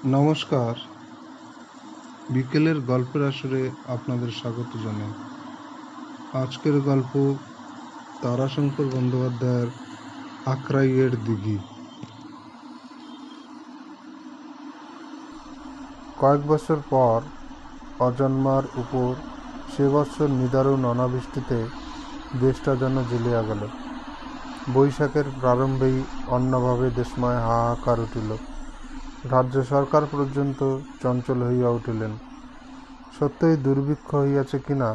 নমস্কার, বিকেলের গল্পের আসরে আপনাদের স্বাগত জানাই। আজকের গল্প তারাশঙ্কর বন্দ্যোপাধ্যায়ের আখরাইয়ের দিঘি। কয়েক বছর পর অজন্মার উপর সে বৎসর নিদারুণ অনাবৃষ্টিতে দেশটা যেন জ্বলিয়া গেল। বৈশাখের প্রারম্ভেই অন্যভাবে দেশময় হাহাকার উঠিল। রাজ্য সরকার পর্যন্ত চঞ্চল হইয়া উঠিলেন। সত্যই দুর্ভিক্ষ হইয়াছে কিনা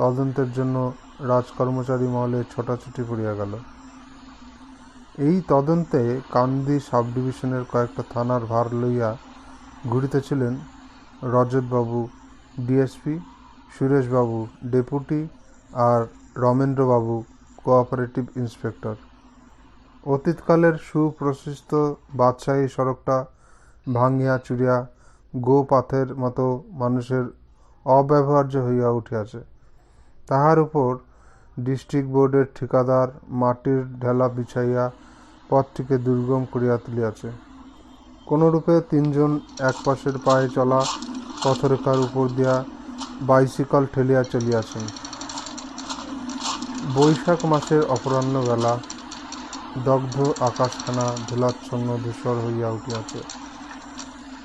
তদন্তের জন্য রাজকর্মচারী মহলে ছোটাছুটি পড়িয়া গেল। এই তদন্তে কান্দি সাব ডিভিশনের কয়েকটা থানার ভার লইয়া ঘুরিতেছিলেন রজতবাবু ডিএসপি, সুরেশবাবু ডেপুটি আর রমেন্দ্রবাবু কোঅপারেটিভ ইন্সপেক্টর। অতীতকালের সুপ্রশস্ত বাদশাহী সড়কটা ভাঙিয়া চুরিয়া গোপাথের মতো মানুষের অব্যবহার্য হইয়া উঠিয়াছে। তাহার উপর ডিস্ট্রিক্ট বোর্ডের ঠিকাদার মাটির ঢেলা বিছাইয়া পথটিকে দুর্গম করিয়া তুলিয়াছে। কোনরূপে তিনজন এক পাশের পায়ে চলা পথরেখার উপর দিয়া বাইসিকল ঠেলিয়া চলিয়াছেন। বৈশাখ মাসের অপরাহ্ন বেলা, দগ্ধ আকাশখানা ধূলাচ্ছন্ন ধূসর হইয়া উঠিয়াছে।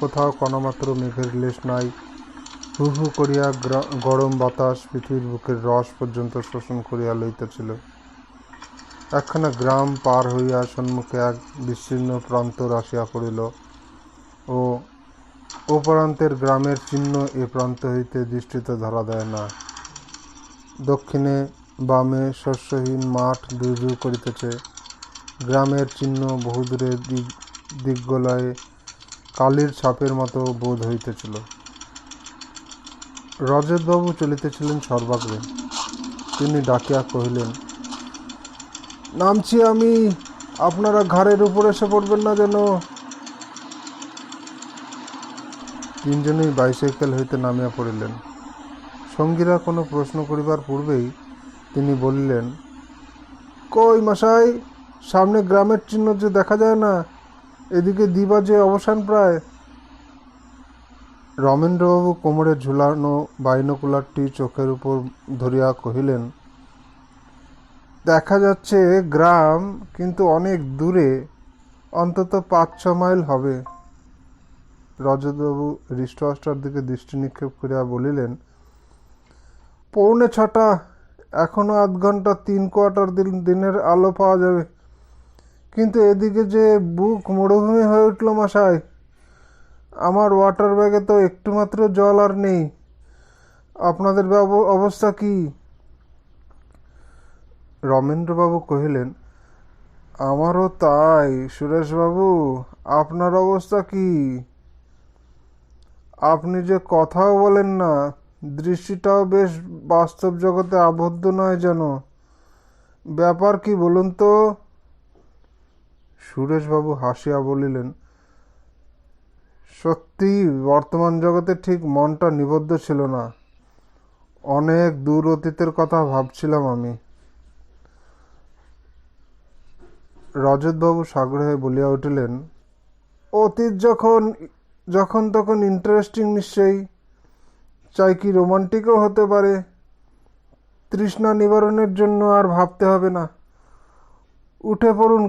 কোথাও কণামাত্র মেঘের লেশ নাই। হু হু করিয়া গরম বাতাস পৃথিবীর বুকের রস পর্যন্ত শোষণ করিয়া লইতেছিল। একখানা গ্রাম পার হইয়া সম্মুখে এক বিস্তীর্ণ প্রান্তর আসিয়া পড়িল ও প্রান্তের গ্রামের চিহ্ন এ প্রান্ত হইতে দৃষ্টিতে ধরা দেয় না। দক্ষিণে বামে শস্যহীন মাঠ দূর দূর করিতেছে। গ্রামের চিহ্ন বহুদূরে দিগ্বলয়ে কালির ছাপের মতো বোধ হইতেছিল। রজতবাবু চলিতেছিলেন সর্বাগ্রে। তিনি ডাকিয়া কহিলেন, নামছি আমি, আপনারা ঘাড়ের উপর এসে পড়বেন না যেন। তিনজনেই বাইসাইকেল হইতে নামিয়া পড়িলেন। সঙ্গীরা কোনো প্রশ্ন করিবার পূর্বেই তিনি বলিলেন, কই মশাই, সামনে গ্রামের চিহ্ন যে দেখা যায় না, এদিকে দিবা যে অবসান প্রায়। রমেন্দ্রবাবু কোমরে ঝুলানো বাইনোকুলারটি চোখের উপর ধরিয়া কহিলেন, দেখা যাচ্ছে গ্রাম, কিন্তু অনেক দূরে, অন্তত 5-6 মাইল হবে। রজতবাবু রিস্টওয়াচটার দিকে দৃষ্টি নিক্ষেপ করিয়া বলিলেন, 6:45, এখনো আধ ঘন্টা 3/4 দিনের আলো পাওয়া যাবে। কিন্তু এদিকে যে বুক মরুভূমি হয়ে উঠল মশাই। আমার ওয়াটার ব্যাগে তো একটু মাত্র জল আর নেই। আপনাদের অবস্থা কি? রমেন্দ্রবাবু কহিলেন, আমারও তাই। সুরেশবাবু, আপনার অবস্থা কি? আপনি যে কথাও বলেন না, দৃষ্টিটাও বেশ বাস্তব জগতে আবদ্ধ নয় যেন। ব্যাপার কি বলুন তো? সুরেশবাবু হাসিয়া বলিলেন, সত্যি বর্তমান জগতে ঠিক মনটা নিবদ্ধ ছিল না। অনেক দূর অতীতের কথা ভাবছিলাম আমি। রজতবাবু সাগ্রহে বলিয়া উঠিলেন, অতীত যখন তখন ইন্টারেস্টিং নিশ্চয়ই, চাই কি রোমান্টিকও হতে পারে। তৃষ্ণা নিবারণের জন্য আর ভাবতে হবে না। উঠে পড়ুন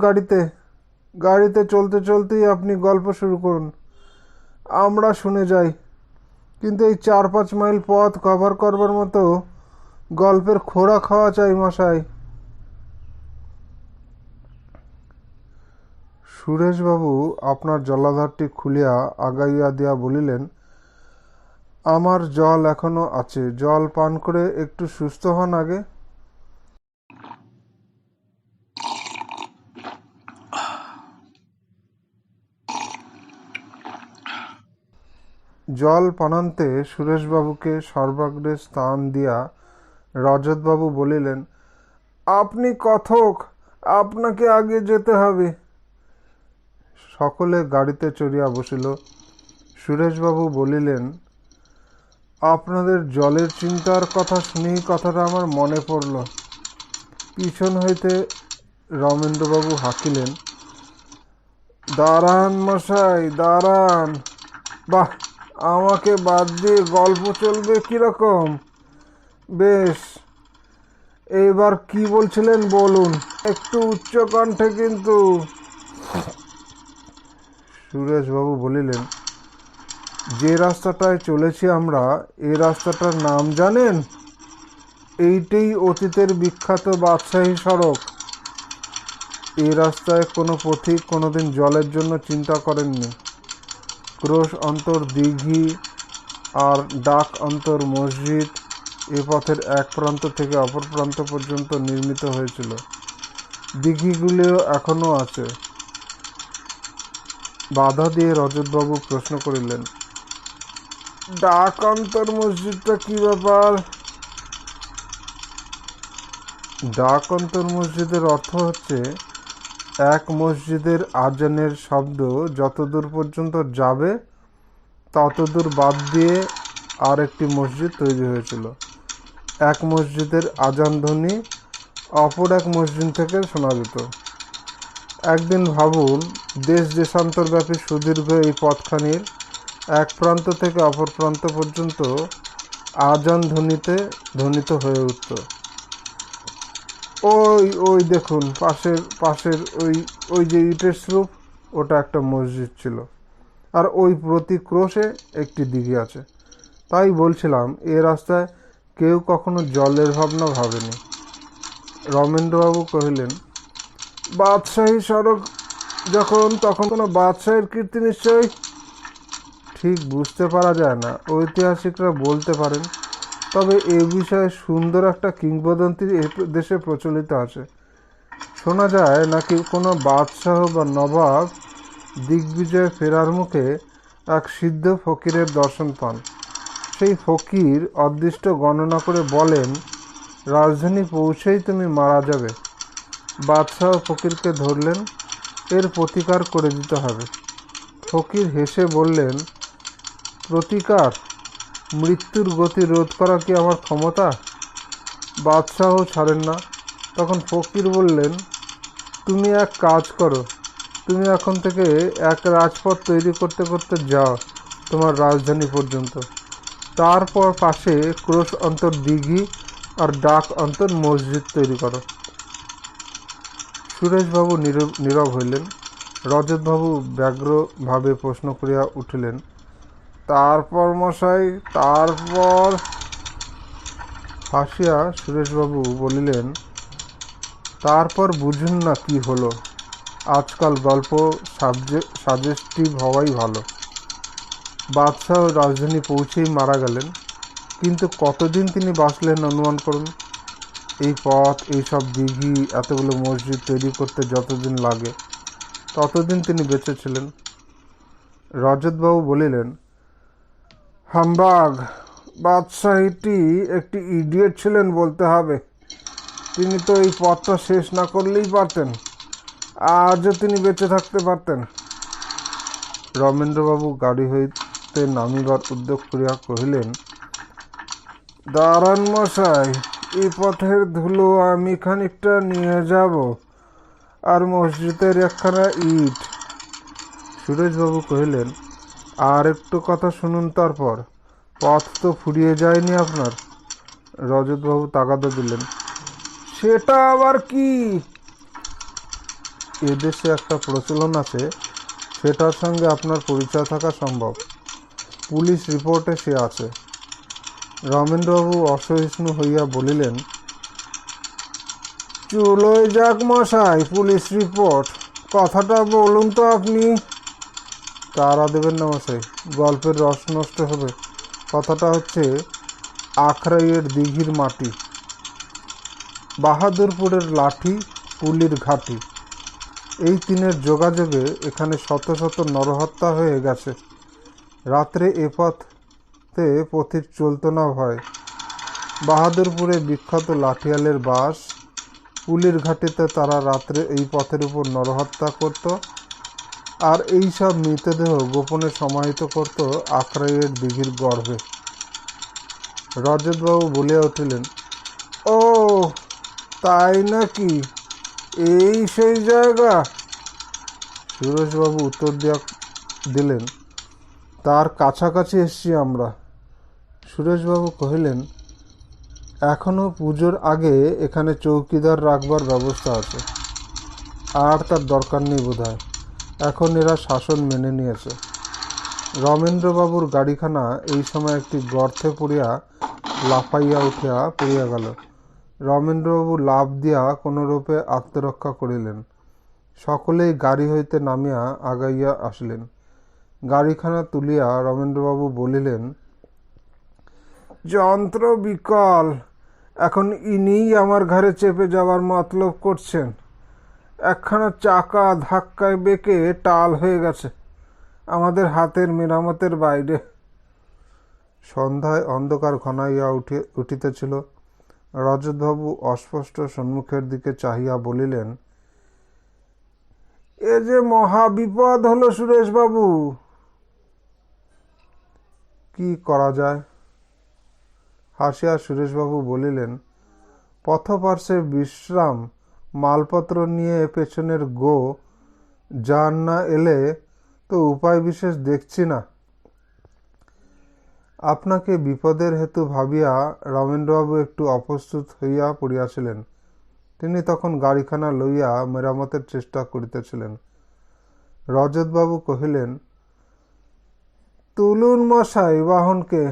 গাড়িতে চলতে চলতেই আপনি গল্প শুরু করুন, আমরা শুনে যাই। কিন্তু এই 4-5 মাইল পথ কভার করবার মতো গল্পের খোরাক খাওয়া চাই মশাই। সুরেশবাবু আপনার জলাধারটি খুলিয়া আগাইয়া দিয়া বলিলেন, আমার জল এখনো আছে, জল পান করে একটু সুস্থ হন আগে। জল পানান্তে সুরেশবাবুকে সর্বাগ্রে স্থান দিয়া রজতবাবু বলিলেন, আপনি কথক, আপনাকে আগে যেতে হবে। সকলে গাড়িতে চড়িয়া বসিল। সুরেশবাবু বলিলেন, আপনাদের জলের চিন্তার কথা শুনেই কথাটা আমার মনে পড়ল। পিছন হইতে রমেন্দ্রবাবু হাঁকিলেন, দাঁড়ান মশাই, দাঁড়ান। বাহ, আমাকে বাদ দিয়ে গল্প চলবে কিরকম? বেশ, এইবার কি বলছিলেন বলুন, একটু উচ্চ কণ্ঠে কিন্তু। সুরেশবাবু বলিলেন, যে রাস্তাটায় চলেছি আমরা, এই রাস্তাটার নাম জানেন? এইটাই অতীতের বিখ্যাত বাদশাহী সড়ক। এই রাস্তায় কোনো পথিক কোনোদিন জলের জন্য চিন্তা করেননি। ক্রোশ অন্তর দিঘি আর ডাক অন্তর মসজিদ এ পথের এক প্রান্ত থেকে অপর প্রান্ত পর্যন্ত নির্মিত হয়েছিল। দিঘিগুলিও এখনও আছে। বাধা দিয়ে রজতবাবু প্রশ্ন করিলেন, ডাক অন্তর মসজিদটা কি ব্যাপার? ডাক অন্তর মসজিদের অর্থ হচ্ছে, এক মসজিদের আজানের শব্দ যতদূর পর্যন্ত যাবে ততদূর বাদ দিয়ে আর একটি মসজিদ তৈরি হয়েছিল। এক মসজিদের আজান ধ্বনি অপর এক মসজিদ থেকে শোনা যেত। একদিন ভাবুন, দেশ দেশান্তরব্যাপী সুদীর্ঘ এই পথখানির এক প্রান্ত থেকে অপর প্রান্ত পর্যন্ত আজান ধ্বনিতে ধ্বনিত হয়ে উঠত। ওই ওই দেখুন, পাশের ওই ওই যে ইটের স্তূপ, ওটা একটা মসজিদ ছিল। আর ওই প্রতি ক্রোশে একটি দিঘি আছে। তাই বলছিলাম, এ রাস্তায় কেউ কখনো জলের ভাবনা ভাবেনি। রমেন্দ্রবাবু কহিলেন, বাদশাহী সড়ক যখন, তখন কোনো বাদশাহের কীর্তি নিশ্চয়ই? ঠিক বুঝতে পারা যায় না, ঐতিহাসিকরা বলতে পারেন। তবে এ বিষয়ে সুন্দর একটা কিংবদন্তি দেশে প্রচলিত আছে। শোনা যায় নাকি কোনো বাদশাহ বা নবাব দিগ্বিজয়ে ফেরার মুখে এক সিদ্ধ ফকিরের দর্শন পান। সেই ফকির অদৃষ্ট গণনা করে বলেন, রাজধানী পৌঁছেই তুমি মারা যাবে। বাদশাহ ফকিরকে ধরলেন, এর প্রতিকার করে দিতে হবে। ফকির হেসে বললেন, প্রতিকার? মৃত্যুর গতি রোধ করা কি আমার ক্ষমতা? বাদশাহ ছাড়েন না। তখন ফকির বললেন, তুমি এক কাজ করো, তুমি এখন থেকে এক রাজপথ তৈরি করতে করতে যাও তোমার রাজধানী পর্যন্ত। তারপর পাশে ক্রোশ অন্তর দিঘি আর ডাক অন্তর মসজিদ তৈরি করো। সুরেশবাবু নীরব হইলেন। রজতবাবু ব্যগ্রভাবে প্রশ্ন করিয়া উঠিলেন, তারপর মশাই, তারপর? হাসিয়া সুরেশবাবু বলিলেন, তারপর বুঝুন না কি হলো। আজকাল গল্প সাজেস্টিভ হওয়াই ভালো। বাদশাহ রাজধানী পৌঁছেই মারা গেলেন, কিন্তু কতদিন তিনি বাঁচলেন অনুমান করুন। এই পথ, এইসব দিঘি, এতগুলো মসজিদ তৈরি করতে যতদিন লাগে ততদিন তিনি বেঁচে ছিলেন। রজতবাবু বলিলেন, হামবাগ, বাদশাহটি একটি ইডিয়েট ছিলেন বলতে হবে। তিনি তো এই পথটা শেষ না করলেই পারতেন, আজও তিনি বেঁচে থাকতে পারতেন। রমেন্দ্রবাবু গাড়ি হইতে নামিবার উদ্যোগ করিয়া কহিলেন, দাঁড়ান মশাই, এই পথের ধুলো আমি খানিকটা নিয়ে যাব, আর মসজিদের একখানা ইট। সুরেশবাবু কহিলেন, আর একটু কথা শুনুন, তারপর। পথ তো ফুরিয়ে যায়নি আপনার। রজতবাবু তাগাদা দিলেন, সেটা আবার কি? এদেশে একটা প্রচলন আছে, সেটার সঙ্গে আপনার পরিচয় থাকা সম্ভব। পুলিশ রিপোর্টে সে আছে। রমেন্দ্রবাবু অসহিষ্ণু হইয়া বলিলেন, চুলোয় যাক মশাই, পুলিশ রিপোর্ট, কথাটা বলুন তো আপনি। তারা দেবেন না মশাই, গল্পের রস নষ্ট হবে। কথাটা হচ্ছে আখড়াইয়ের দিঘির মাটি, বাহাদুরপুরের লাঠি, পুলির ঘাটি, এই তিনের যোগাযোগে এখানে শত শত নরহত্যা হয়ে গেছে। রাত্রে এ পথে পথিক চলত না ভয়। বাহাদুরপুরে বিখ্যাত লাঠিয়ালের বাস। পুলির ঘাটিতে তারা রাত্রে এই পথের উপর নরহত্যা করত, আর এই সব মৃতদেহ গোপনে সমাহিত করত আখড়াইয়ের দিঘির গর্ভে। রজতবাবু বলিয়া উঠিলেন, ও তাই নাকি? এই সেই জায়গা? সুরেশবাবু উত্তর দিলেন, তার কাছাকাছি এসছি আমরা। সুরেশবাবু কহিলেন, এখনো পুজোর আগে এখানে চৌকিদার রাখবার ব্যবস্থা আছে, আর তার দরকার নেই বোধহয়। এখন এরা শাসন মেনে নিয়েছে। রমেন্দ্রবাবুর গাড়িখানা এই সময় একটি গর্তে পড়িয়া লাফাইয়া উঠিয়া পড়িয়া গেল। রমেন্দ্রবাবু লাফ দিয়া কোনোরূপে আত্মরক্ষা করিলেন। সকলেই গাড়ি হইতে নামিয়া আগাইয়া আসিলেন। গাড়িখানা তুলিয়া রমেন্দ্রবাবু বলিলেন, যন্ত্র বিকল, এখন ইনিই আমার ঘরে চেপে যাওয়ার মতলব করছেন। একখানা চাকা ধাক্কায় বেঁকে টাল হয়ে গেছে, আমাদের হাতের মেরামতের বাইরে। সন্ধ্যায় অন্ধকার ঘনাইয়া উঠিতেছিল। রজতবাবু অস্পষ্ট সম্মুখের দিকে চাহিয়া বলিলেন, এ যে মহা বিপদ হলো সুরেশবাবু। কি করা যায়? হাসিয়া সুরেশবাবু বলিলেন, পথপার্শ্বে বিশ্রাম, মালপত্র নিয়ে পেছনের গো যান না এলে তো উপায় বিশেষ দেখছি না। আপনাকে বিপদের হেতু ভাবিয়া রমেন্দ্রবাবু একটু অপ্রস্তুত হইয়া পড়িয়াছিলেন। তিনি তখন গাড়িখানা লইয়া মেরামতের চেষ্টা করিতেছিলেন। রজতবাবু কহিলেন, তুলুন মশাই বাহনকে,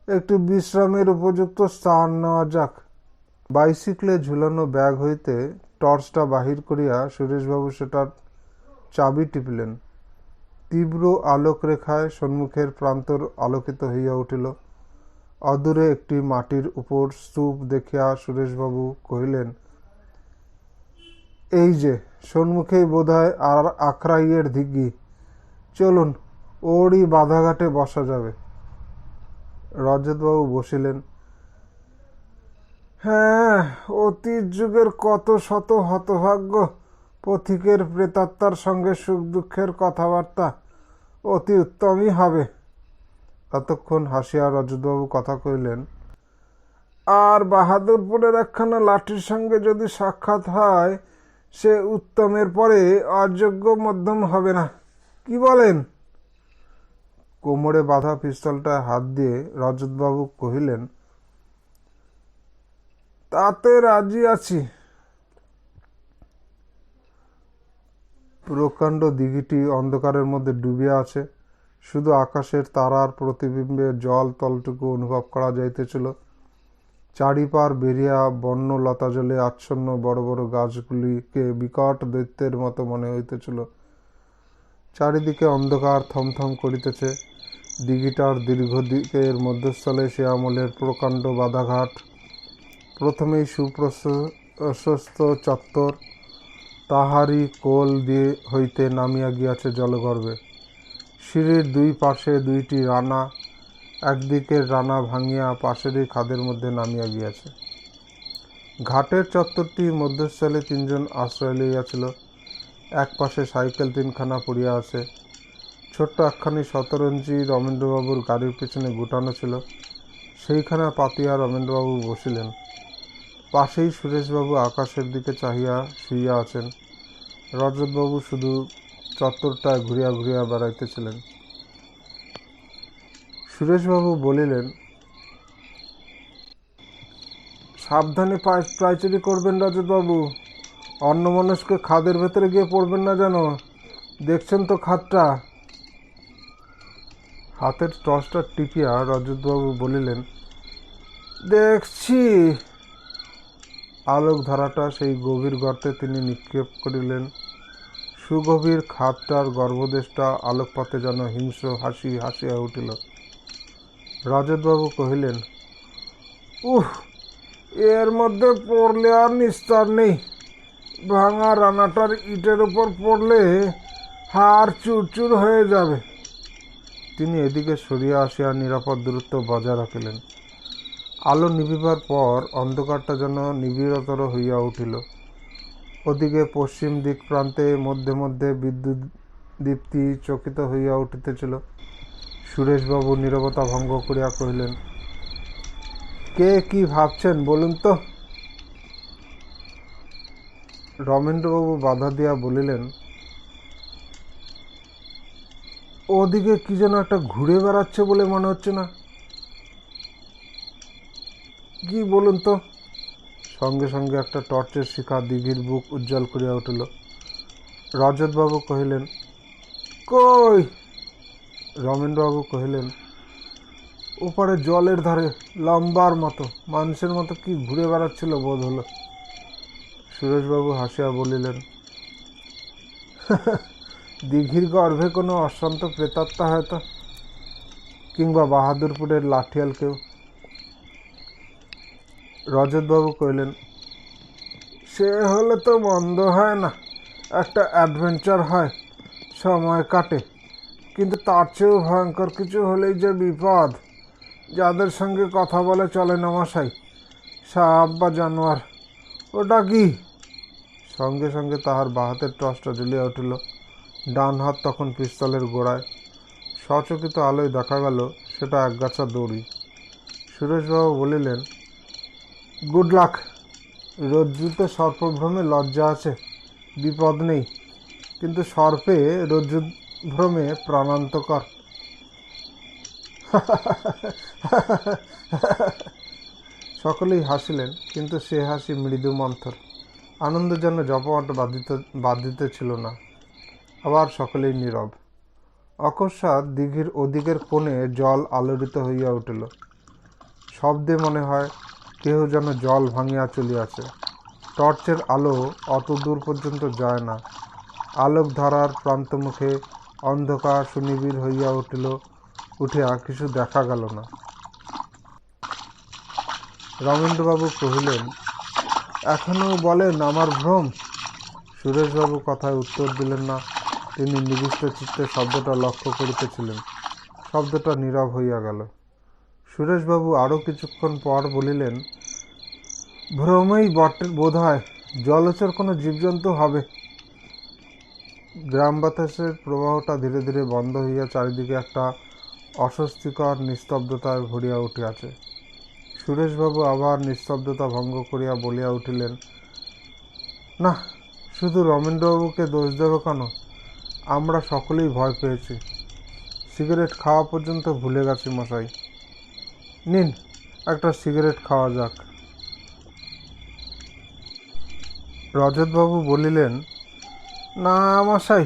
একটু বিশ্রামের উপযুক্ত স্থান নেওয়া যাক। বাইসিকলে ঝুলানো ব্যাগ হইতে টর্চটা বাহির করিয়া সুরেশবাবু সেটার চাবি টিপিলেন। তীব্র আলোকরেখায় সম্মুখের প্রান্তর আলোকিত হইয়া উঠিল। অদূরে একটি মাটির উপর স্তূপ দেখিয়া সুরেশবাবু কহিলেন, এই যে সম্মুখেই বোধহয় আর আখরাইয়ের দিঘি, চলুন ওরই বাধাঘাটে বসা যাবে। রজতবাবু বসিলেন। হ্যাঁ, অতীত যুগের কত শত হতভাগ্য পথিকের প্রেতাত্মার সঙ্গে সুখ দুঃখের কথাবার্তা অতি উত্তমই হবে। ততক্ষণ হাসিয়া রজতবাবু কথা কহিলেন, আর বাহাদুরপুরের একখানা লাঠির সঙ্গে যদি সাক্ষাৎ হয়, সে উত্তমের পরে অযোগ্য মধ্যম হবে না, কি বলেন? কোমরে বাঁধা পিস্তলটায় হাত দিয়ে রজতবাবু কহিলেন, তাতে রাজি আছি। প্রকাণ্ড দিঘিটি অন্ধকারের মধ্যে ডুবিয়া আছে। শুধু আকাশের তারার প্রতিবিম্বে জল তলটুকু অনুভব করা যাইতেছিল। চারিপার বেরিয়া বন্য লতাজলে আচ্ছন্ন বড় বড় গাছগুলিকে বিকট দৈত্যের মতো মনে হইতেছিল। চারিদিকে অন্ধকার থমথম করিতেছে। দিঘিটার দীর্ঘ দিকের মধ্যস্থলে সে আমলের প্রকাণ্ড বাধাঘাট। প্রথমেই সুপ্রশস্ত চত্বর, তাহারই কোল দিয়ে হইতে নামিয়া গিয়াছে জলগর্ভে। সিঁড়ির দুই পাশে দুইটি রানা, একদিকের রানা ভাঙিয়া পাশেরই খাদের মধ্যে নামিয়া গিয়াছে। ঘাটের চত্বরটির মধ্যস্থলে তিনজন আশ্রয় লইয়াছিল। এক পাশে সাইকেল তিনখানা পড়িয়া আছে। ছোট্ট একখানি শতরঞ্জি রমেন্দ্রবাবুর গাড়ির পেছনে গুটানো ছিল, সেইখানা পাতিয়া রমেন্দ্রবাবু বসিলেন। পাশেই সুরেশবাবু আকাশের দিকে চাহিয়া শুইয়া আছেন। রজতবাবু শুধু চত্বরটায় ঘুরিয়া ঘুরিয়া বেড়াইতেছিলেন। সুরেশবাবু বলিলেন, সাবধানে পায়চারি করবেন রজতবাবু, অন্যমনস্কে খাদের ভেতরে গিয়ে পড়বেন না যেন। দেখছেন তো খাদটা? হাতের টর্চটা টিপিয়া রজতবাবু বলিলেন, দেখছি। আলোক ধারাটা সেই গভীর গর্তে তিনি নিক্ষেপ করিলেন। সুগভীর খাদটার গর্ভদেশটা আলোকপাতে যেন হিংস্র হাসি হাসিয়া উঠিল। রজতবাবু কহিলেন, উহ, এর মধ্যে পড়লে আর নিস্তার নেই। ভাঙা রানাটার ইটের উপর পড়লে হাড় চুরচুর হয়ে যাবে। তিনি এদিকে সরিয়া আসিয়া নিরাপদ দূরত্ব বজায় রাখিলেন। আলো নিভিবার পর অন্ধকারটা যেন নিবিড়তর হইয়া উঠিল। ওদিকে পশ্চিম দিক প্রান্তে মধ্যে মধ্যে বিদ্যুৎ দীপ্তি চকিত হইয়া উঠিতেছিল। সুরেশবাবু নীরবতা ভঙ্গ করিয়া কহিলেন, কে কি ভাবছেন বলুন তো? রমেন্দ্রবাবু বাধা দিয়া বলিলেন, ওদিকে কি যেন একটা ঘুরে বেড়াচ্ছে বলে মনে হচ্ছে না? কি বলুন তো? সঙ্গে সঙ্গে একটা টর্চের শিখা দিঘির বুক উজ্জ্বল করিয়া উঠিল। রজতবাবু কহিলেন, কই? রমেনবাবু কহিলেন, ওপারে জলের ধারে লম্বার মতো মানুষের মতো কি ঘুরে বেড়াচ্ছিল বোধ হলো। সুরেশবাবু হাসিয়া বলিলেন, দিঘির গর্ভে কোনো অশান্ত প্রেতাত্মা হয়তো, কিংবা বাহাদুরপুরের লাঠিয়াল কেউ। রজতবাবু কহিলেন, সে হলে তো মন্দ হয় না, একটা অ্যাডভেঞ্চার হয়, সময় কাটে। কিন্তু তার চেয়েও ভয়ঙ্কর কিছু হলেই যে বিপদ। যাদের সঙ্গে কথা বলে চলে না মশাই, সাপ বা জানোয়ার। ওটা কি? সঙ্গে সঙ্গে তাহার বাঁ হাতের টর্চটা জ্বলিয়া উঠিল। ডান হাত তখন পিস্তলের গোড়ায়। সচকিত আলোয় দেখা গেল সেটা একগাছা দড়ি। সুরেশবাবু বলিলেন, গুড লাক। রজ্জুতে সর্পভ্রমে লজ্জা আছে, বিপদ নেই, কিন্তু সর্পে রজ্জুভ্রমে প্রাণান্তকর। সকলেই হাসিলেন, কিন্তু সে হাসি মৃদু মন্থর। আনন্দ যেন জপমাট বাঁধিতেছিল না। আবার সকলেই নীরব। অকস্মাৎ দিঘির ওদিকের কোণে জল আলোড়িত হইয়া উঠিল। শব্দে মনে হয় কেহ যেন জল ভাঙিয়া চলিয়াছে। টর্চের আলো অত দূর পর্যন্ত যায় না। আলোকধারার প্রান্তমুখে অন্ধকার সুনিবিড় হইয়া উঠিয়া কিছু দেখা গেল না। রমেন্দ্রবাবু কহিলেন, এখনও বলেন আমার ভ্রম? সুরেশবাবু কথায় উত্তর দিলেন না। তিনি নিবিষ্ট চিত্তে শব্দটা লক্ষ্য করিতেছিলেন। শব্দটা নীরব হইয়া গেল। সুরেশবাবু আরও কিছুক্ষণ পর বলিলেন, ভ্রমেই বোধ হয়, জলচর কোনো জীবজন্তু হবে। গ্রাম বাতাসের প্রবাহটা ধীরে ধীরে বন্ধ হইয়া চারিদিকে একটা অস্বস্তিকর নিস্তব্ধতায় ভরিয়া উঠিয়াছে। সুরেশবাবু আবার নিস্তব্ধতা ভঙ্গ করিয়া বলিয়া উঠিলেন, না, শুধু রমেন্দ্রবাবুকে দোষ দেব কেন? আমরা সকলেই ভয় পেয়েছি। সিগারেট খাওয়া পর্যন্ত ভুলে গেছি মশাই। নিন, একটা সিগারেট খাওয়া যাক। রজতবাবু বলিলেন, না মশাই,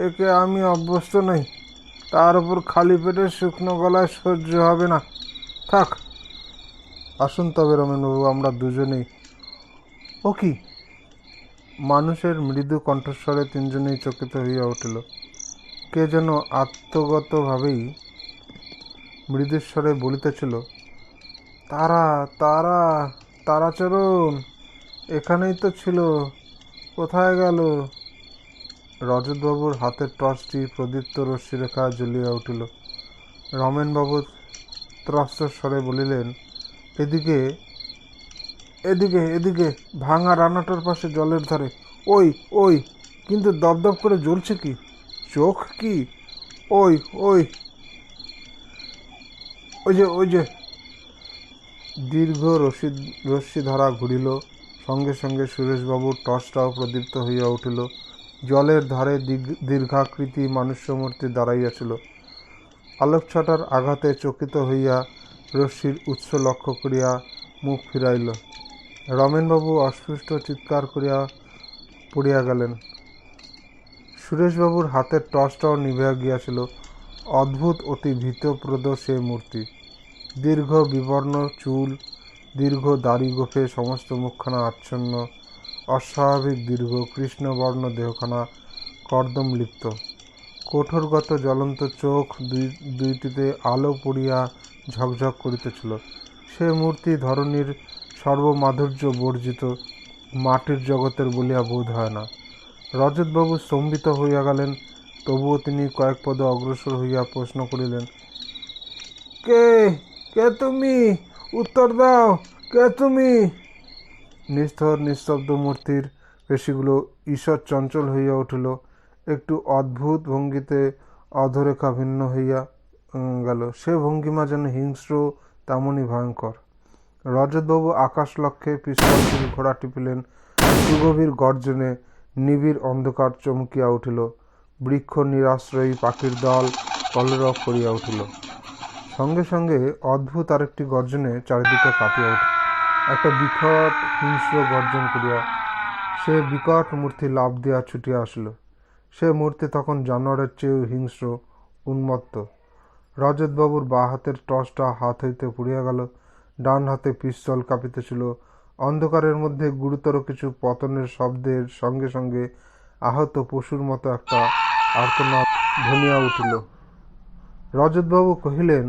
একে আমি অভ্যস্ত নই। তার উপর খালি পেটে শুকনো গলায় সহ্য হবে না। থাক। আসুন তবে রমেনবাবু, আমরা দুজনেই। ও কি? মানুষের মৃদু কণ্ঠস্বরে তিনজনেই চকিত হইয়া উঠিল। কে যেন আত্মগতভাবেই মৃদুস্বরে বলিতেছিল, তারা তারা তারাচরণ এখানেই তো ছিল, কোথায় গেল? রজতবাবুর হাতের টর্চটি প্রদীপ্ত রশ্মিরেখা জ্বলিয়া উঠিল। রমেনবাবু ত্রস্তস্বরে বলিলেন, এদিকে এদিকে এদিকে, ভাঙা রান্নাটার পাশে জলের ধারে। ওই ওই, কিন্তু দপদপ করে জ্বলছে কি? চোখ কি? ওই ওই ওই যে ওই যে। দীর্ঘ রশ্মিধারা ঘুরিল। সঙ্গে সঙ্গে সুরেশবাবুর টর্চটাও প্রদীপ্ত হইয়া উঠিল। জলের ধারে দীর্ঘাকৃতি মানুষ্যমূর্তি দাঁড়াইয়াছিল। আলোকছটার আঘাতে চকিত হইয়া রশ্মির উৎস লক্ষ্য করিয়া মুখ ফিরাইল। রমেনবাবু অস্ফুট চিৎকার করিয়া পড়িয়া গেলেন। সুরেশবাবুর হাতের টর্চটাও নিভিয়া গিয়াছিল। অদ্ভুত, অতি ভীতপ্রদ সে মূর্তি। দীর্ঘ বিবর্ণ চুল, দীর্ঘ দাড়ি গোফে সমস্ত মুখখানা আচ্ছন্ন, অস্বাভাবিক দীর্ঘ কৃষ্ণবর্ণ দেহখানা কর্দম লিপ্ত, কঠোরগত জ্বলন্ত চোখ দুইটিতে আলো পড়িয়া ঝকঝক করিতেছিল। সে মূর্তি ধরণীর সর্বমাধুর্য বর্জিত মাটির জগতের বলিয়া বোধ হয় না। রজতবাবু স্তম্ভিত হইয়া গেলেন। তবুও তিনি কয়েক পদ অগ্রসর হইয়া প্রশ্ন করিলেন, কে কে তুমি? উত্তর দাও, কে তুমি? নিস্তর নিস্তব্ধ মূর্তির পেশিগুলো ঈষৎ চঞ্চল হইয়া উঠিল। একটু অদ্ভুত ভঙ্গিতে অধরেখা ভিন্ন হইয়া গেল। সে ভঙ্গিমা যেন হিংস্র, তেমনই ভয়ঙ্কর। রজতবাবু আকাশ লক্ষ্যে পিস্তল দিয়ে ঘোড়া টিপিলেন। সুগভীর গর্জনে নিবিড় অন্ধকার চমকিয়া উঠিল। বৃক্ষ, নিরাশ্রয়ী পাখির দল, কলরব করিয়া উঠিল। সঙ্গে সঙ্গে অদ্ভুত আরেকটি গর্জনে চারিদিকে কাঁপিয়া উঠিল। একটা বিকট হিংস্র গর্জন করিয়া সে বিকট মূর্তি লাফ দিয়া ছুটিয়া আসিল। সে মূর্তি তখন জানোয়ারের চেয়েও হিংস্র, উন্মত্ত। রজতবাবুর বাঁ হাতের টর্চটা হাত হইতে পুড়িয়া গেল। ডান হাতে পিস্তল কাঁপিতেছিল। অন্ধকারের মধ্যে গুরুতর কিছু পতনের শব্দের সঙ্গে সঙ্গে আহত পশুর মতো একটা আর্তনাদ ধ্বনিয়া উঠিল। রজতবাবু কহিলেন,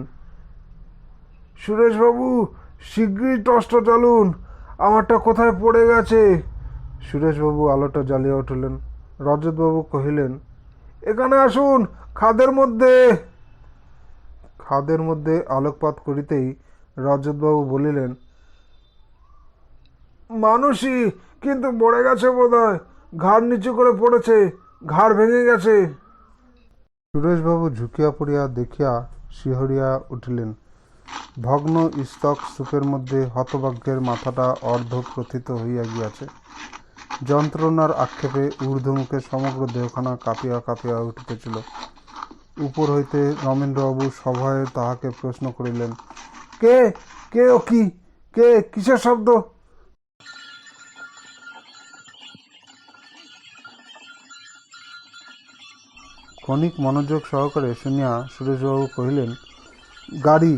সুরেশবাবু, শীঘ্রই টর্চটা জ্বালুন, আমারটা কোথায় পড়ে গেছে। সুরেশবাবু আলোটা জ্বালিয়া উঠিলেন। রজতবাবু কহিলেন, এখানে আসুন, খাদের মধ্যে। খাদের মধ্যে আলোকপাত করিতেই রজতবাবু বলিলেন, মানুষই, কিন্তু পড়ে গেছে বোধহয়, ঘাড় নিচু করে পড়েছে, ঘাড় ভেঙে গেছে। সুরেশবাবু ঝুঁকিয়া পড়িয়া দেখিয়া শিহরিয়া উঠিলেন। ভগ্ন স্তক স্তূপের মধ্যে হতভাগ্যের মাথাটা অর্ধ প্রথিত হইয়া গিয়াছে। যন্ত্রণার আক্ষেপে ঊর্ধ্বমুখে সমগ্র দেহখানা কাঁপিয়া কাঁপিয়া উঠিতেছিল। উপর হইতে রমেন্দ্রবাবু সভয়ে তাহাকে প্রশ্ন করিলেন, কে কে ও কি, কে, কিসের শব্দ? ক্ষণিক মনোযোগ সহকারে শুনিয়া সুরেশবাবু কহিলেন, গাড়ি,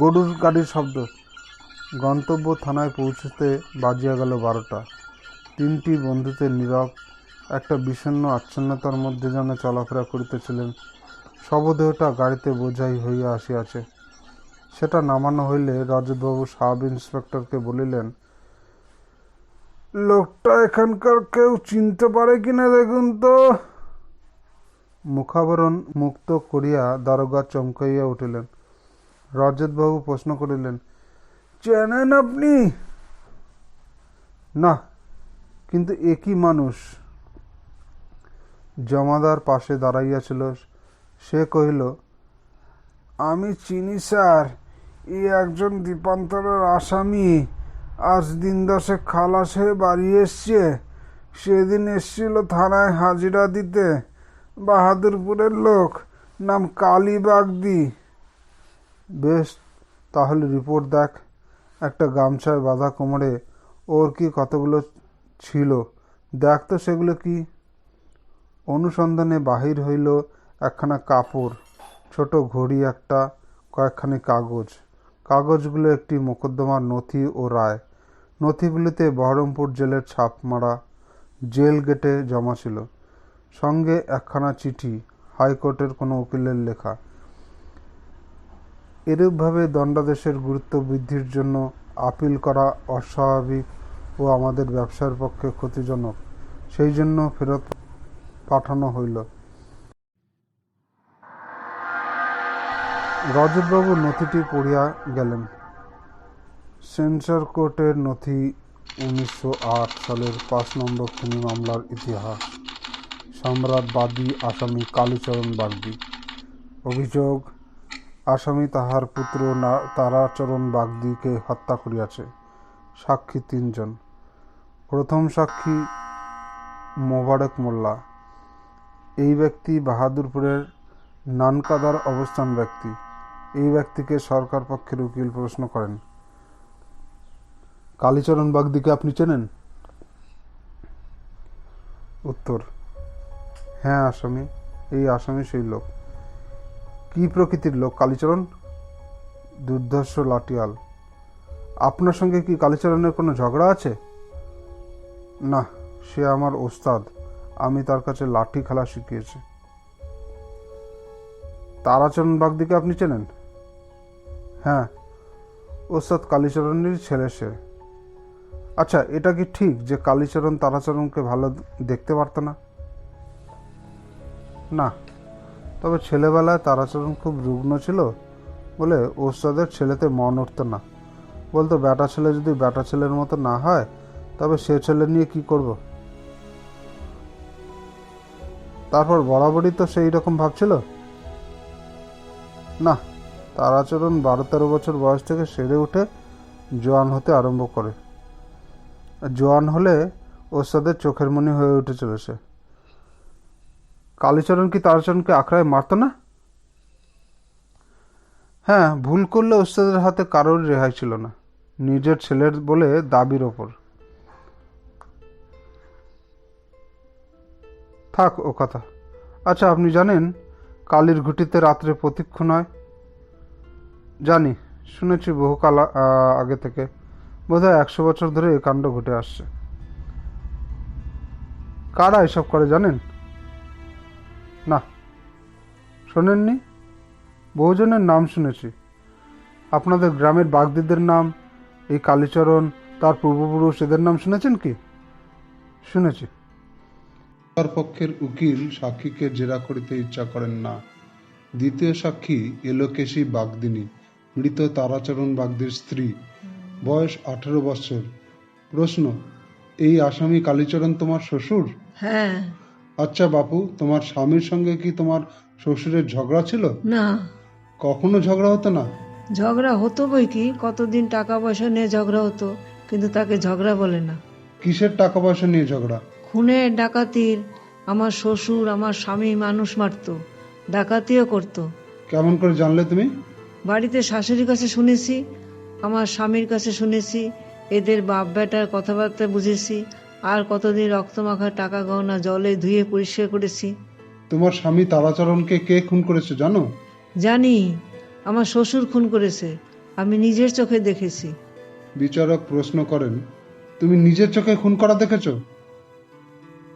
গরুর গাড়ির শব্দ। গন্তব্য থানায় পৌঁছতে বাজিয়া গেল 12টা। তিনটি বন্ধুতে নীরব, একটা বিষণ্ণ আচ্ছন্নতার মধ্যে যেন চলাফেরা করিতেছিলেন। শবদেহটা গাড়িতে বোঝাই হইয়া আসিয়াছে। সেটা নামানো হইলে রজতবাবু সাব ইন্সপেক্টরকে বলিলেন, লোকটা এখানকার কেউ চিনতে পারে কিনা দেখুন তো। মুখাবরণ মুক্ত করিয়া দারোগা চমকাইয়া উঠিলেন। রজতবাবু প্রশ্ন করিলেন, চেনেন আপনি? না, কিন্তু একই মানুষ। জমাদার পাশে দাঁড়াইয়াছিল। সে কহিল, আমি চিনি স্যার, এই একজন দ্বীপান্তরের আসামি, আজ দিন 10 খালাস হয়ে বাড়ি এসছে। সেদিন এসছিল থানায় হাজিরা দিতে। বাহাদুরপুরের লোক, নাম কালী বাগদি। বেশ, তাহলে রিপোর্ট দেখ। একটা গামছায় বাঁধা কোমরে ওর কি কতগুলো ছিল, দেখ তো সেগুলো কি। অনুসন্ধানে বাহির হইল একখানা কাপড়, ছোট ঘড়ি একটা, কয়েকখানি কাগজ। কাগজগুলো একটি মোকদ্দমার নথি ও রায়। নথিগুলিতে বহরমপুর জেলের ছাপ মারা, জেল গেটে জমা ছিল। সঙ্গে একখানা চিঠি, হাইকোর্টের কোনো উকিলের লেখা। এরূপভাবে দণ্ডাদেশের গুরুত্ব বৃদ্ধির জন্য আপিল করা অস্বাভাবিক ও আমাদের ব্যবসার পক্ষে ক্ষতিজনক। সেই জন্য ফেরত পাঠানো হইল। রজতবাবু নথিটি পড়িয়া গেলেন। সেন্সর কোর্টের নথি, 1908 সালের 5 নম্বর খুনি মামলার ইতিহাস। সম্রাট বাদী, আসামি কালীচরণ বাগদি। অভিযোগ, আসামি তাহার পুত্র তারাচরণ বাগদিকে হত্যা করিয়াছে। সাক্ষী 3 জন। প্রথম সাক্ষী মোবারক মোল্লা। এই ব্যক্তি বাহাদুরপুরের নানকাদার অবস্থান ব্যক্তি। এই ব্যক্তিকে সরকার পক্ষের উকিল প্রশ্ন করেন, কালীচরণ বাগদিকে আপনি চেনেন? উত্তর, হ্যাঁ আসামি, এই আসামি সেই লোক। কি প্রকৃতির লোক কালীচরণ? দুর্ধর্ষ লাঠিয়াল। আপনার সঙ্গে কি কালীচরণের কোনো ঝগড়া আছে? না, সে আমার ওস্তাদ, আমি তার কাছে লাঠি খেলা শিখিয়েছি। তারাচরণ বাগদিকে আপনি চেনেন? হ্যাঁ, ওস্তাদ কালীচরণেরই ছেলে সে। আচ্ছা, এটা কি ঠিক যে কালীচরণ তারাচরণকে ভালো দেখতে পারত না? না, তবে ছেলেবেলায় তারাচরণ খুব রুগ্ন ছিল বলে ওস্তাদের ছেলেতে মন উঠত না। বলতো, বেটা ছেলে যদি বেটা ছেলের মতো না হয় তবে সে ছেলে নিয়ে কি করব। তারপর বরাবরই তো সেই রকম ভাবছিল। না, তারাচরণ 12-13 বছর বয়স থেকে সেরে উঠে জোয়ান হতে আরম্ভ করে। জোয়ান হলে ওস্তাদের চোখের মণি হয়ে উঠেছিল সে। কালীচরণ কি তারাচরণকে আখড়ায় মারত না? হ্যাঁ, ভুল করলে ওস্তাদের হাতে কারোর রেহাই ছিল না, নিজের ছেলের বলে দাবির ওপর। থাক ও কথা। আচ্ছা, আপনি জানেন কালীর ঘুঁটিতে রাত্রে প্রতীক্ষণ হয়? জানি, শুনেছি বহুকাল আগে থেকে। বোধহয় 100 বছর ধরে এ কাণ্ড ঘটে আসছে। কারা এসব করে জানেন? না, শোনেননি? বহুজনের নাম শুনেছি। আপনাদের গ্রামের বাগদিদের নাম, এই কালীচরণ, তার পূর্বপুরুষ, এদের নাম শুনেছেন কি? শুনেছি। তার পক্ষের উকিল সাক্ষীকে জেরা করিতে ইচ্ছা করেন না। দ্বিতীয় সাক্ষী এলোকেশী বাগদিনী, মৃত তারাচরণ বাগদির স্ত্রী, বয়স 18 বছর। প্রশ্ন, এই আসামি কালীচরণ তোমার শ্বশুর? হ্যাঁ। আচ্ছা বাপু, তোমার স্বামীর সঙ্গে কি তোমার শ্বশুরের ঝগড়া ছিল? না, কখনো ঝগড়া হতো না? ঝগড়া হতো বই কি, কতদিন টাকা পয়সা নিয়ে ঝগড়া হতো, কিন্তু তাকে ঝগড়া বলে না। কিসের টাকা পয়সা নিয়ে ঝগড়া? খুনের, ডাকাতির। আমার শ্বশুর আমার স্বামী মানুষ মারত, ডাকাতিও করত। কেমন করে জানলে তুমি? বাড়িতে শাশুড়ির কাছে শুনেছি, আমার স্বামীর কাছে শুনেছি, এদের বাপ বেটার কথাবার্তা বুঝেছি, আর কতদিন রক্তমাখা টাকা গহনা জলে ধুয়ে পরিষ্কার করেছি। তোমার স্বামী তারাচরণকে কে খুন করেছে জানো? জানি, আমার শ্বশুর খুন করেছে, আমি নিজের চোখে দেখেছি। বিচারক প্রশ্ন করেন, তুমি নিজের চোখে খুন করা দেখেছ?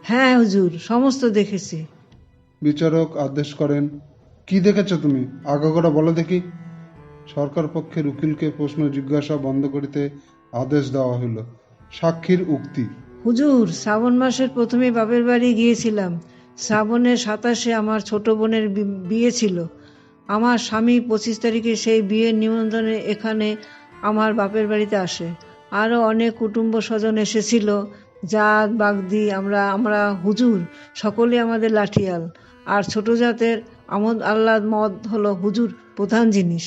হ্যাঁ হুজুর, সমস্ত দেখেছি। বিচারক আদেশ করেন, কি দেখেছ তুমি, আগাগোড়া বলো দেখি। সরকার পক্ষের উকিলকে প্রশ্ন জিজ্ঞাসা বন্ধ করিতে আদেশ দেওয়া হইল। সাক্ষীর উক্তি। হুজুর, শ্রাবণ মাসের প্রথমে বাপের বাড়ি গিয়েছিলাম। শ্রাবণের 27-এ আমার ছোট বোনের বিয়ে ছিল। আমার স্বামী 25 তারিখে সেই বিয়ের নিমন্ত্রণে এখানে আমার বাপের বাড়িতে আসে। আরও অনেক কুটুম্ব স্বজন এসেছিল, জাত বাগদি, আমরা হুজুর সকলে আমাদের লাঠিয়াল। আর ছোট জাতের আমোদ আহ্লাদ মদ হলো হুজুর প্রধান জিনিস।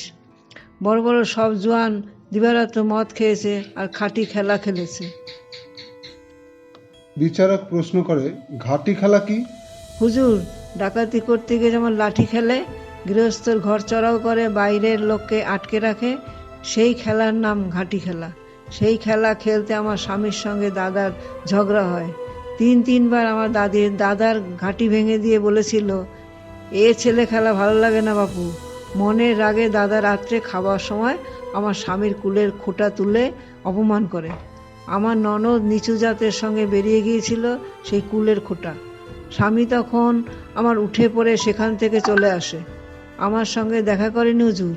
বড় বড় সব জোয়ান দিবারাত্র মদ খেয়েছে আর খাঁটি খেলা খেলেছে। বিচারক প্রশ্ন করে, ঘাটি খেলা কি? হুজুর, ডাকাতি করতে গিয়ে যেমন লাঠি খেলে, গৃহস্থর ঘর চড়াও করে, বাইরের লোককে আটকে রাখে, সেই খেলার নাম ঘাটি খেলা। সেই খেলা খেলতে আমার স্বামীর সঙ্গে দাদার ঝগড়া হয়। তিনবার আমার দাদার ঘাটি ভেঙে দিয়ে বলেছিল, এ ছেলে খেলা ভালো লাগে না বাপু। মনের রাগে দাদা রাত্রে খাবার সময় আমার স্বামীর কুলের খোঁটা তুলে অপমান করে। আমার ননদ নিচু জাতের সঙ্গে বেরিয়ে গিয়েছিল সেই কুলের খোঁটা। স্বামী তখন আমার উঠে পড়ে সেখান থেকে চলে আসে, আমার সঙ্গে দেখা করেনি হুজুর।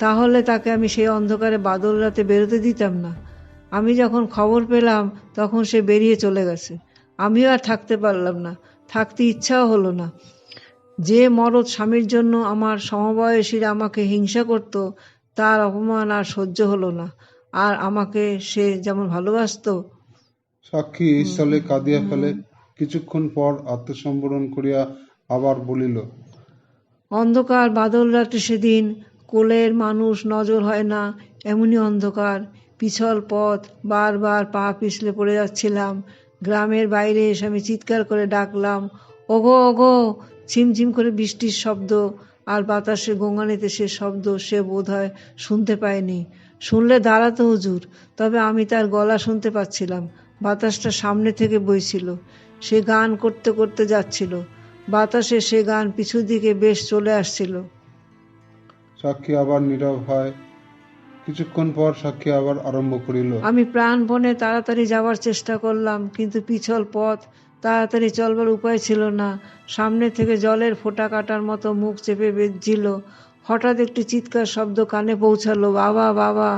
তাহলে তাকে আমি সেই অন্ধকারে বাদল রাতে বেরোতে দিতাম না। আমি যখন খবর পেলাম তখন সে বেরিয়ে চলে গেছে। আমিও আর থাকতে পারলাম না, থাকতে ইচ্ছাও হলো না। যে মরদ স্বামীর জন্য আমার সমবয়সীরা আমাকে হিংসা করত, তার অপমান আর সহ্য হলো না। আর আমাকে সে যেমন ভালোবাসতো। সাক্ষী এই স্থলে কাঁদিয়া ফেলে, কিছুক্ষণ পর আত্মসম্বরণ করিয়া আবার বলিল, অন্ধকার বাদল রাতে সেদিন, কোলের মানুষ নজর হয় না, এমনই অন্ধকার, পিছল পথ, বারবার পা পিছলে পড়ে যাচ্ছিলাম। গ্রামের বাইরে এসে আমি চিৎকার করে ডাকলাম, ওগো ওগো। ঝিমঝিম করে বৃষ্টির শব্দ, আর বাতাসে গোঙানিতে সে শব্দ সে বোধহয় শুনতে পায়নি। শুনলে দাঁড়াতো হুজুর, তবে আমি তার গলা শুনতে পাচ্ছিলাম। বাতাসটা সামনে থেকে বইছিল, সে গান করতে করতে যাচ্ছিল। বাতাসে সে গান পিছু দিকে বেশ চলে আসছিল। সাক্ষী আবার নীরব হয়। কিছুক্ষণ পর সাক্ষী আবার আরম্ভ করিল, আমি প্রাণপণে তাড়াতাড়ি যাওয়ার চেষ্টা করলাম, কিন্তু পিছল পথ, তাড়াতাড়ি চলবার উপায় ছিল না। সামনে থেকে জলের ফোঁটা কাটার মতো মুখ চেপে বেজছিল। হঠাৎ একটি চিৎকার শব্দ কানে পৌঁছালো, বাবা বাবা।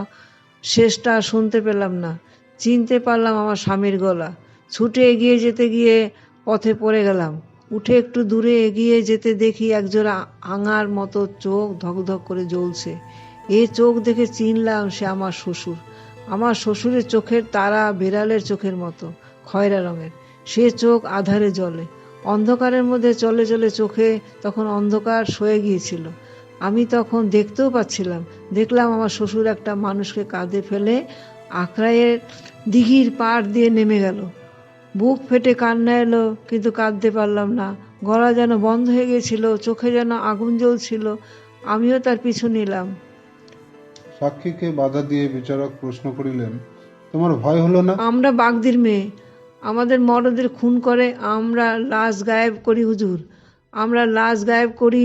শেষটা আর শুনতে পেলাম না। চিনতে পারলাম আমার স্বামীর গলা। ছুটে এগিয়ে যেতে গিয়ে পথে পড়ে গেলাম। উঠে একটু দূরে এগিয়ে যেতে দেখি একজোড়া আঙার মতো চোখ ধকধক করে জ্বলছে। এ চোখ দেখে চিনলাম সে আমার শ্বশুর। আমার শ্বশুরের চোখের তারা বেড়ালের চোখের মতো, খয়রা রঙের। সে চোখ আধারে জ্বলে। অন্ধকারের মধ্যে চলে চলে চোখে তখন অন্ধকার সয়ে গিয়েছিল। আমি তখন দেখতেও পাচ্ছিলাম। দেখলাম আমার শ্বশুর একটা মানুষকে কাঁধে ফেলে আখড়াইয়ের দিঘির পাড় দিয়ে নেমে গেল। বুক ফেটে কান্না এলো, কিন্তু কাঁদতে পারলাম না। গলা যেন বন্ধ হয়ে গেছিল, চোখে যেন আগুন জ্বলছিল। আমিও তার পিছু নিলাম। সাক্ষীকে বাধা দিয়ে বিচারক প্রশ্ন করিলেন, তোমার ভয় হলো না? আমরা বাগদির মেয়ে, আমাদের মরদের খুন করে আমরা লাশ গায়েব করি হুজুর, আমরা লাশ গায়েব করি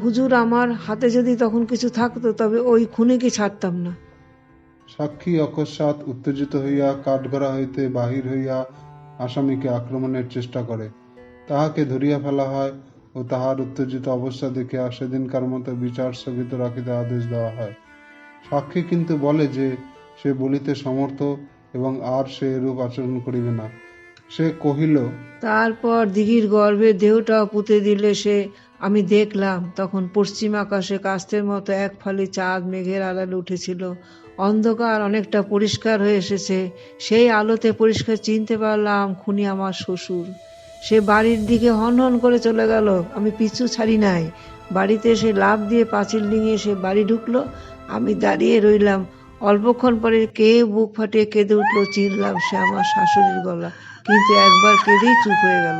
হুজুর। আমার হাতে যদি তখন কিছু থাকতো তবে ওই খুনিকে ছাড়তাম না। সাক্ষী অকস্মাৎ উত্তেজিত হইয়া কাঠগড়া হইতে বাহির হইয়া আসামিকে আক্রমণের চেষ্টা করে। তাহাকে ধরিয়া ফেলা হয় ও তাহার উত্তেজিত অবস্থা দেখিয়া সেদিনকার মতো বিচার স্থগিত রাখিতে আদেশ দেওয়া হয়। সাক্ষী কিন্তু বলে যে সে বলিতে সমর্থ এবং আর সে এরূপ আচরণ করিবে না। সে কহিল, তারপর দিঘির গর্ভে দেহটা পুঁতে দিলে সে আমি দেখলাম তখন পশ্চিম আকাশে কাস্তের মতো এক ফালি চাঁদ মেঘের আড়ালে উঠেছিল। অন্ধকার অনেকটা পরিষ্কার হয়ে এসেছে। সেই আলোতে পরিষ্কার চিনতে পারলাম খুনি আমার শ্বশুর। সে বাড়ির দিকে হন হন করে চলে গেল, আমি পিছু ছাড়ি নাই। বাড়িতে এসে লাফ দিয়ে পাঁচিল ডিঙিয়ে সে বাড়ি ঢুকলো, আমি দাঁড়িয়ে রইলাম। অল্পক্ষণ পরে কে বুক ফাটিয়ে কেঁদে উঠলো, চিনলাম সে আমার শাশুড়ির গলা, কিন্তু একবার কেঁদেই চুপ হয়ে গেল।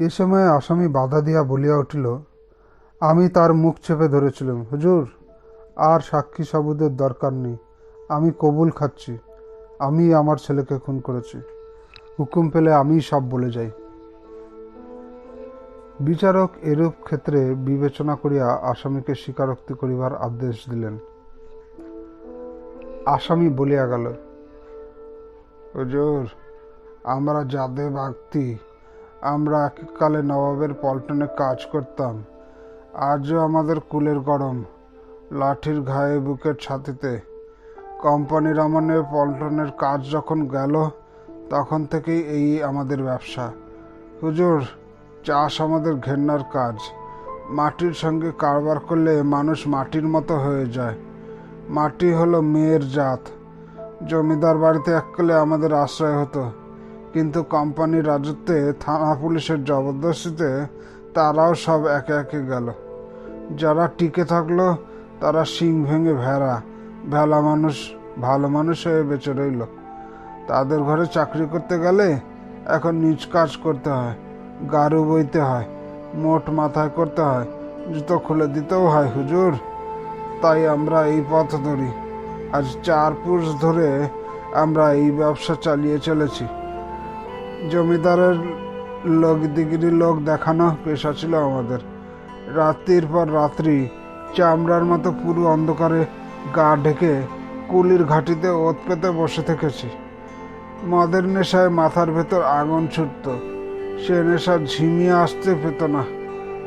এ সময় আসামি বাধা দিয়া বলিয়া উঠিল, আমি তার মুখ চেপে ধরেছিলাম, হুজুর আর সাক্ষী সাবুদের দরকার নেই, আমি কবুল খাচ্ছি, আমি আমার ছেলেকে খুন করেছি, হুকুম পেলে আমিই সব বলে যাই। বিচারক এরূপ ক্ষেত্রে বিবেচনা করিয়া আসামিকে স্বীকারোক্তি করিবার আদেশ দিলেন। আসামি বলিয়া গেল, হুজুর আমরা যাদে ব্যক্তি, আমরা এককালে নবাবের পল্টনে কাজ করতাম, আজও আমাদের কুলের গরম, লাঠির ঘায়ে বুকের ছাতিতে। কোম্পানির আমলে পল্টনের কাজ যখন গেল তখন থেকেই এই আমাদের ব্যবসা। হুজুর চাষ আমাদের ঘেন্নার কাজ, মাটির সঙ্গে কারবার করলে মানুষ মাটির মতো হয়ে যায়। মাটি হলো মেয়ের জাত। জমিদার বাড়িতে এককালে আমাদের আশ্রয় হতো, কিন্তু কোম্পানির রাজত্বে থানা পুলিশের জবরদস্তিতে তারাও সব একে একে গেল। যারা টিকে থাকলো তারা শিং ভেঙে ভেলা মানুষ ভালো মানুষ হয়ে বেঁচে রইল। তাদের ঘরে চাকরি করতে গেলে এখন নিজ কাজ করতে হয়, গাড়ু বইতে হয়, মোট মাথায় করতে হয়, জুতো খুলে দিতেও হয় হুজুর। তাই আমরা এই পথ ধরি। আজ 4 পুরুষ ধরে আমরা এই ব্যবসা চালিয়ে চলেছি। জমিদারের দিগিরি লোক দেখানো পেশা ছিল আমাদের। রাত্রির পর রাত্রি চামড়ার মতো পুরো অন্ধকারে গা ঢেকে কুলির ঘাটিতে ওত পেতে বসে থেকেছি। মদের নেশায় মাথার ভেতর আগুন ছুটত, সে নেশা ঝিমিয়ে আসতে পেত না।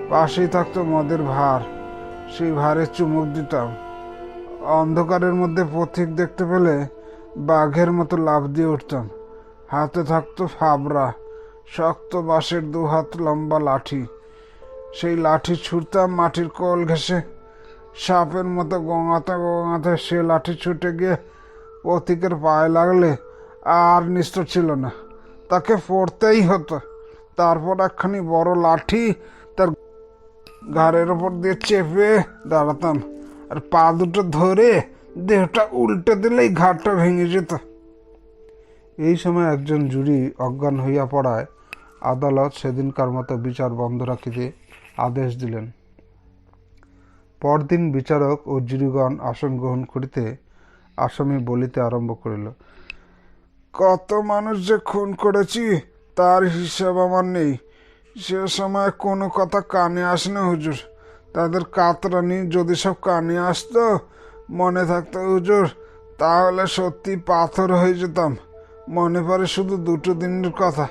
পাশেই থাকতো মদের ভার, সেই ভারে চুমুক দিতাম। অন্ধকারের মধ্যে পথিক দেখতে পেলে বাঘের মতো লাফ দিয়ে উঠতাম। হাতে থাকতো ফাবড়া, শক্ত বাঁশের 2 হাত লম্বা লাঠি। সেই লাঠি ছুটতাম মাটির কোল ঘেঁষে। সাপের মতো গোঙাতে গোঙাতে সে লাঠি ছুটে গিয়ে পথিকের পায়ে লাগলে আর নিস্তার ছিল না, তাকে পড়তেই হতো। তারপর একখানি বড় লাঠি তার ঘাড়ের ওপর দিয়ে চেপে দাঁড়াতাম, আর পা দুটো ধরে দেহটা উল্টে দিলেই ঘাড়টা ভেঙে যেত। এই সময় একজন জুরি অজ্ঞান হইয়া পড়ায় আদালত সেদিনকার মতো বিচার বন্ধ রাখিতে আদেশ দিলেন। পরদিন বিচারক ও জুরিগণ আসন গ্রহণ করিতে আসামি বলিতে আরম্ভ করিল, কত মানুষ যে খুন করেছি তার হিসাব আমার নেই। সে সময় কোনো কথা কানে আসে না হুজুর। তাদের কাতরানি যদি সব কানে আসতো, মনে থাকতো হুজুর, তাহলে সত্যি পাথর হয়ে যেতাম। মনে পড়ে শুধু 2 দিনের কথা,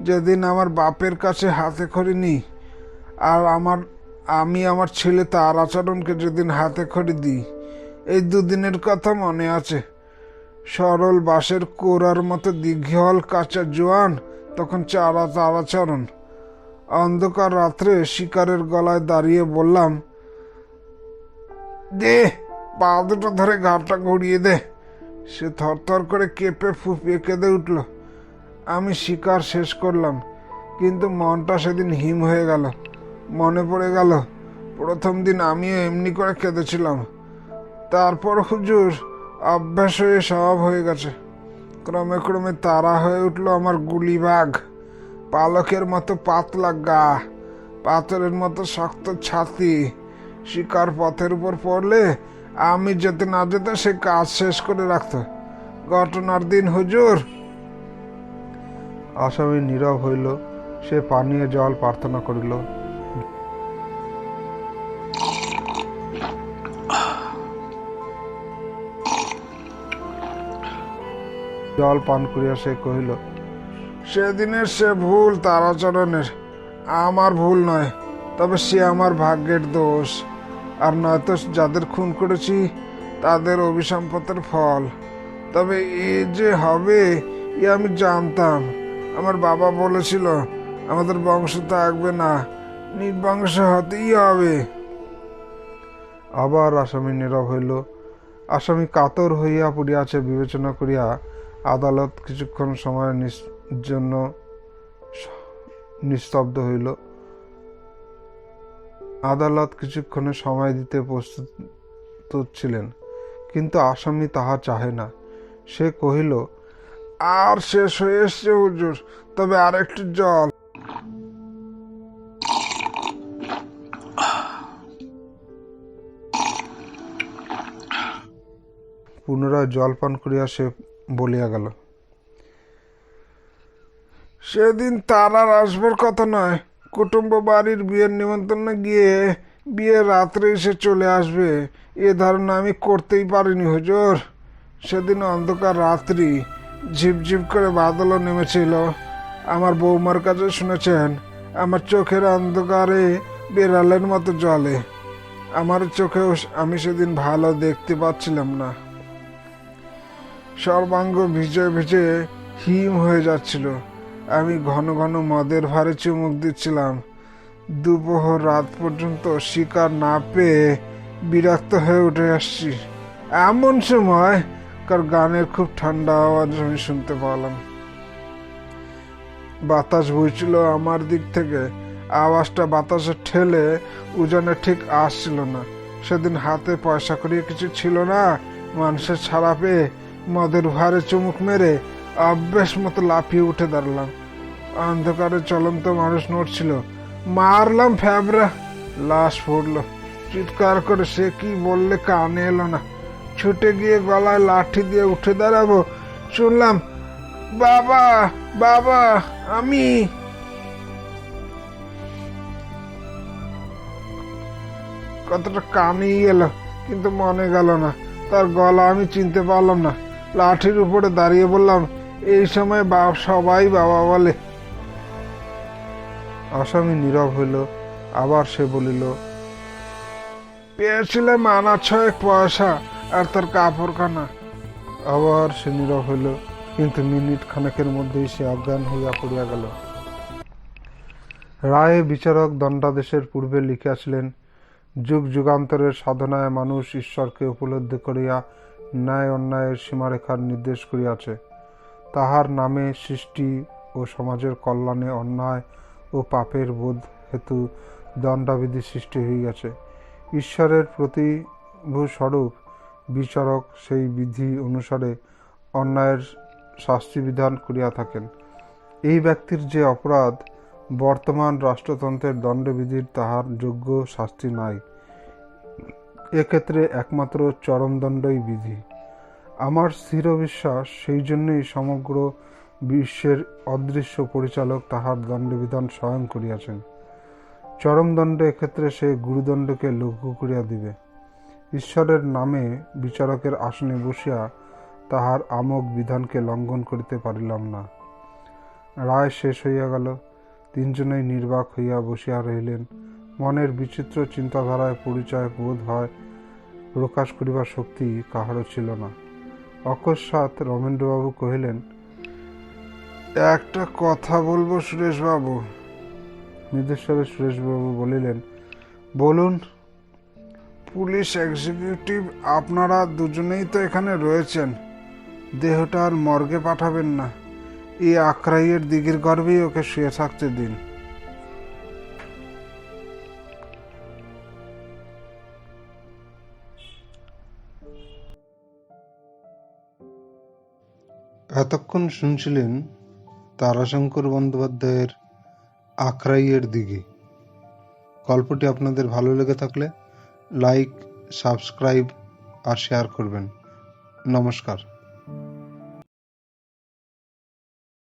যেদিন আমার বাপের কাছে হাতে খড়ি নিই, আর আমি আমার ছেলে তার আচরণকে যেদিন হাতে খড়ি দিই। এই 2 দিনের কথা মনে আছে। সরল বাঁশের কোরার মতো দীঘল কাঁচা জোয়ান, তখন তার আচরণ। অন্ধকার রাত্রে শিকারের গলায় দাঁড়িয়ে বললাম, দে পা দুটো ধরে ঘাটটা ঘুরিয়ে দে। সে থরথর করে কেঁপে ফুপিয়ে কেঁদে উঠল। আমি শিকার শেষ করলাম, কিন্তু মনটা সেদিন হিম হয়ে গেল। মনে পড়ে গেল প্রথম দিন আমিও এমনি করে কেঁদেছিলাম। তারপর হুজুর অভ্যাস হয়ে সব হয়ে গেছে। ক্রমে ক্রমে তারা হয়ে উঠল আমার গুলিবাগ। পালকের মতো পাতলা গা, পাথরের মতো শক্ত ছাতি, শিকার পথের উপর পড়লে আমি যেতে না যেতে সে কাজ শেষ করে রাখত। ঘটনার দিন হুজুর। আসামি নীরব হইল। সে পানীয় জল প্রার্থনা করিল। জল পান করিয়া সে কহিল, সেদিনের সে ভুল তারাচরণের, আমার ভুল নয়। তবে সে আমার ভাগ্যের দোষ, আর নয়তো যাদের খুন করেছি তাদের অভিসম্পদের ফল। তবে এ যে হবে এ আমি জানতাম। আমার বাবা বলেছিল আমাদের বংশ থাকবে না, নির্বংশ হতেই হবে। আবার আসামি নীরব হইল। আসামি কাতর হইয়া পড়িয়াছে বিবেচনা করিয়া আদালত কিছুক্ষণ সময়ের জন্য নিস্তব্ধ হইল। আদালত কিছুক্ষণের সময় দিতে প্রস্তুত ছিলেন, কিন্তু আসামি তাহা চাহে না। সে কহিল, আর শেষ হয়ে এসছে হুজুর, তবে আর একটু জল। পুনরায় জল পান করিয়া সে বলিয়া গেল, সেদিন তার আর আসবার কথা নয়। কুটুম্ব বাড়ির বিয়ের নিমন্ত্রণে গিয়ে বিয়ের রাত্রে এসে চলে আসবে, এ ধারণা আমি করতেই পারিনি হুজুর। সেদিন অন্ধকার রাত্রি, ঝিপঝিপ করে বাদলও নেমেছিল। আমার বৌমার কাছে শুনেছেন আমার চোখের অন্ধকারে বেড়ালের মতো জ্বলে। আমার চোখেও আমি সেদিন ভালো দেখতে পাচ্ছিলাম না। সর্বাঙ্গ ভিজে ভিজে হিম হয়ে যাচ্ছিল। আমি ঘন ঘন মদের ভারে চুমুক দিচ্ছিলাম। দুপুর রাত পর্যন্ত শিকার না পেয়ে বিরক্ত হয়ে উঠে আসছি। এমন সময় কার গানের খুব ঠান্ডা আওয়াজ আমি শুনতে পেলাম। বাতাস বইছিল আমার দিক থেকে। আওয়াজটা বাতাসে ঠেলে উজানে ঠিক আসছিল না। সেদিন হাতে পয়সা করিয়ে কিছু ছিল না। মানুষের ছাড়া পেয়ে মদের ভারে চুমুক মেরে অভ্যেস মতো লাফিয়ে উঠে দাঁড়ালাম। অন্ধকারে চলন্ত মানুষ নড়ছিল। মারলাম ফ্যাবরা, লাশ পড়ল। চিৎকার করে সে কি বললে কানে এলো না। ছুটে গিয়ে গলায় লাঠি দিয়ে উঠে দাঁড়াবো, শুনলাম, বাবা বাবা আমি। কতটা কানেই এলো, কিন্তু মনে গেল না। তার গলা আমি চিনতে পারলাম না। লাঠির উপরে দাঁড়িয়ে বললাম, এই সময় সবাই বাবা বলে। আসামি নীরব হইল। আবার সে বলিল, পেয়েছিলাম আনা 6 পয়সা আর তার কাপড়খানা। আবার সে নীরব হইল, কিন্তু মিনিট খানেকের মধ্যেই সে অজ্ঞান হইয়া পড়িয়া গেল। রায়ে বিচারক দণ্ডাদেশের পূর্বে লিখিয়াছিলেন, যুগ যুগান্তরের সাধনায় মানুষ ঈশ্বরকে উপলব্ধি করিয়া ন্যায় অন্যায়ের সীমারেখার নির্দেশ করিয়াছে। তাহার নামে সৃষ্টি ও সমাজের কল্যাণে অন্যায় ও পাপের বোধ হেতু দণ্ডবিধি সৃষ্টি হইয়াছে। ঈশ্বরের প্রতিভূস্বরূপ বিচারক সেই বিধি অনুসারে অন্যায়ের শাস্তিবিধান করিয়া থাকেন। এই ব্যক্তির যে অপরাধ, বর্তমান রাষ্ট্রতন্ত্রের দণ্ডবিধির তাহার যোগ্য শাস্তি নাই। এক্ষেত্রে একমাত্র চরমদণ্ডই বিধি। আমার স্থির বিশ্বাস, সেই জন্যই সমগ্র বিশ্বের অদৃশ্য পরিচালক তাহার দণ্ডবিধান স্বয়ং করিয়াছেন। চরমদণ্ড এক্ষেত্রে সে গুরুদণ্ডকে লঘু করিয়া দিবে। ঈশ্বরের নামে বিচারকের আসনে বসিয়া তাহার আমোঘ বিধানকে লঙ্ঘন করিতে পারিলাম না। রায় শেষ হইয়া গেল। তিনজনেই নির্বাক হইয়া বসিয়া রহিলেন। মনের বিচিত্র চিন্তাধারায় পরিচয় বোধ হয় প্রকাশ করিবার শক্তি কাহারও ছিল না। অকস্মাৎ রমেন্দ্রবাবু কহিলেন, একটা কথা বলবো সুরেশবাবু। মৃদুস্বরে সুরেশবাবু বলিলেন, বলুন। পুলিশ এক্সিকিউটিভ আপনারা দুজনেই তো এখানে রয়েছেন। দেহটা আর মর্গে পাঠাবেন না। এই আক্রাইয়ের দিঘির গর্ভেই ওকে শুয়ে থাকতে দিন। এতক্ষণ শুনছিলেন তারাশঙ্কর বন্দ্যোপাধ্যায়ের আখড়াইয়ের দিঘি। গল্পটি আপনাদের ভালো লেগে থাকলে লাইক, সাবস্ক্রাইব আর শেয়ার করবেন। নমস্কার।